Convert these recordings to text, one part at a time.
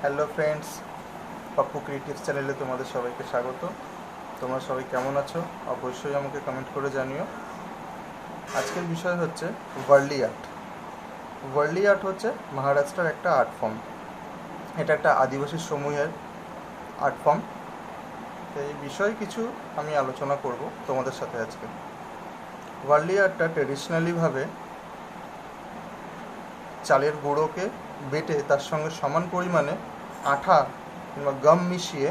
Hello friends, Pappu creatives চ্যানেলে তোমাদের সবাইকে স্বাগত। তোমরা সবাই কেমন আছো অবশ্যই আমাকে কমেন্ট করে জানিও। আজকের বিষয় হচ্ছে ওয়ার্লি আর্ট। ওয়ার্লি আর্ট হচ্ছে মহারাষ্ট্রের একটা আর্ট ফর্ম। এটা একটা আদিবাসী সমূহের আর্ট ফর্ম। তো এই বিষয়ে কিছু আমি আলোচনা করব তোমাদের সাথে আজকে। ওয়ার্লি আর্টটা ট্রেডিশনালিভাবে চালের গুঁড়োকে বেটে তার সঙ্গে সমান পরিমাণে আঠা কিংবা গাম মিশিয়ে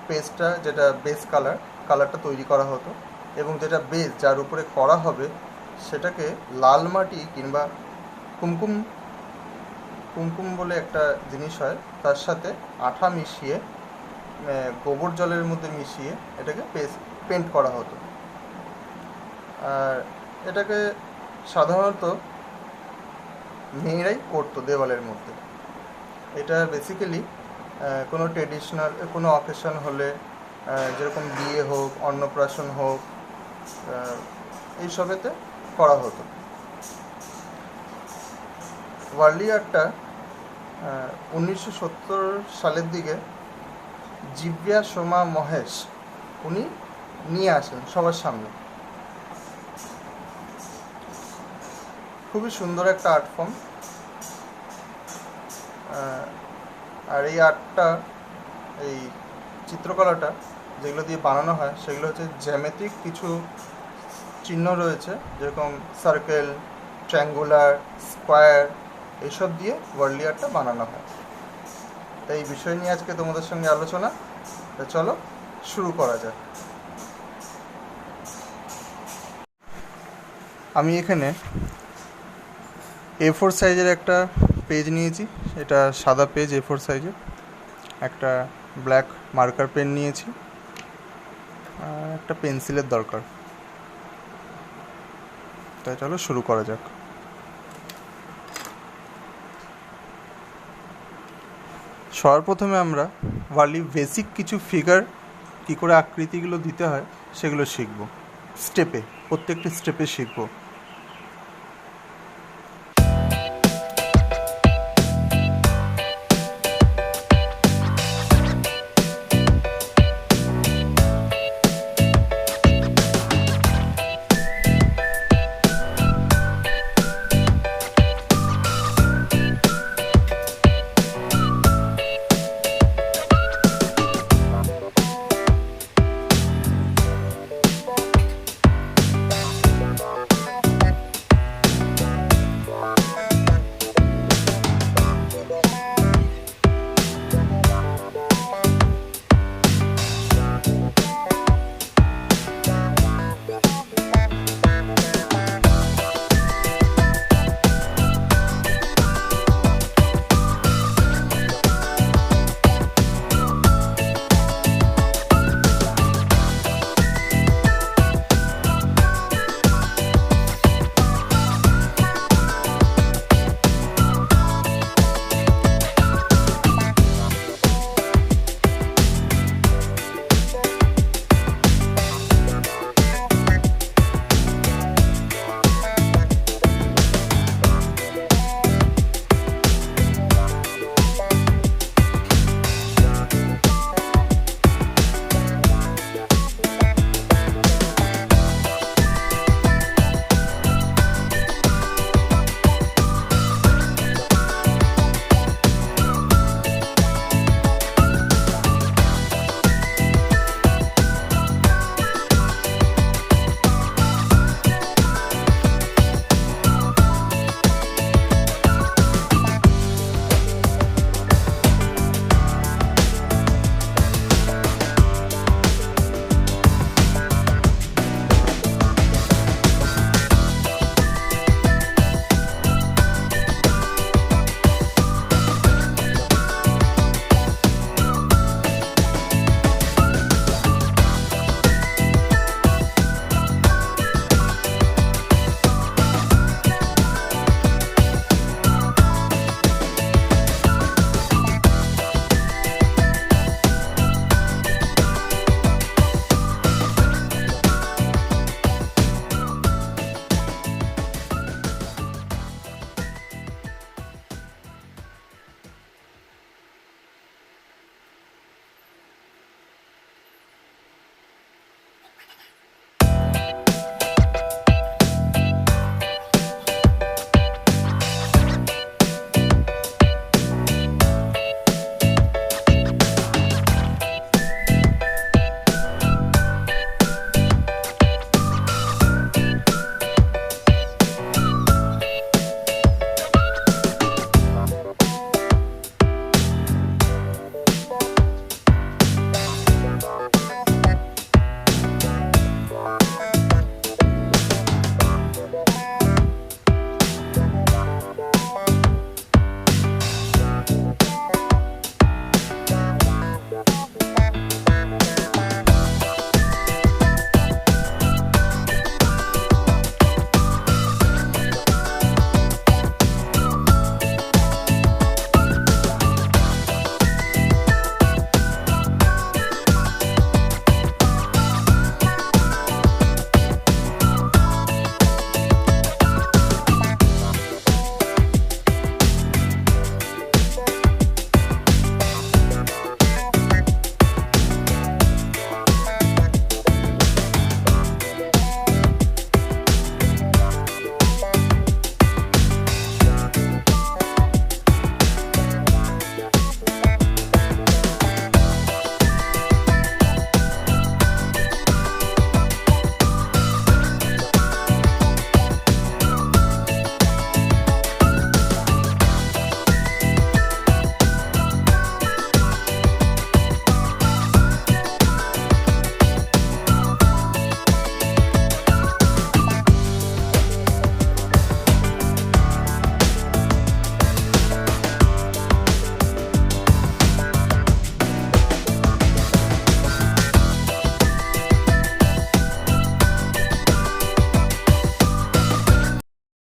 পেস্টটা, যেটা বেস কালারটা তৈরি করা হতো, এবং যেটা বেস যার উপরে করা হবে সেটাকে লাল মাটি কিংবা কুমকুম কুমকুম বলে একটা জিনিস হয়, তার সাথে আঠা মিশিয়ে গোবর জলের মধ্যে মিশিয়ে এটাকে পেন্ট করা হতো। আর এটাকে সাধারণত মেয়েরাই করতো দেওয়ালের মধ্যে। এটা বেসিক্যালি কোনো ট্রেডিশনাল কোনো অকেশন হলে, যেরকম বিয়ে হোক, অন্নপ্রাশন হোক, এইসবেতে করা হতো। ওয়ার্লি আর্টটা 1970 সালের দিকে জিব্যা সোমা মহেশ উনি নিয়ে আসেন সবার সামনে। খুবই সুন্দর একটা আর্ট ফর্ম। আর এই আর্টটা, এই চিত্রকলাটা যেগুলো দিয়ে বানানো হয় সেগুলো হচ্ছে জ্যামিতিক কিছু চিহ্ন রয়েছে, যেরকম সার্কেল, ট্রায়াঙ্গুলার, স্কোয়ার, এইসব দিয়ে ওয়ার্লি আর্টটা বানানো হয়। তাই এই বিষয় নিয়ে আজকে তোমাদের সঙ্গে আলোচনা। চলো শুরু করা যাক। আমি এখানে A4 সাইজের একটা পেজ নিয়েছি। এটা সাদা পেজ, A4 সাইজের। একটা ব্ল্যাক মার্কার পেন নিয়েছি, আর একটা পেন্সিলের দরকার। তাই চলো শুরু করা যাক। সবার প্রথমে আমরা ওয়ার্লি বেসিক কিছু ফিগার, কী করে আকৃতিগুলো দিতে হয় সেগুলো শিখব। প্রত্যেকটি স্টেপে শিখব।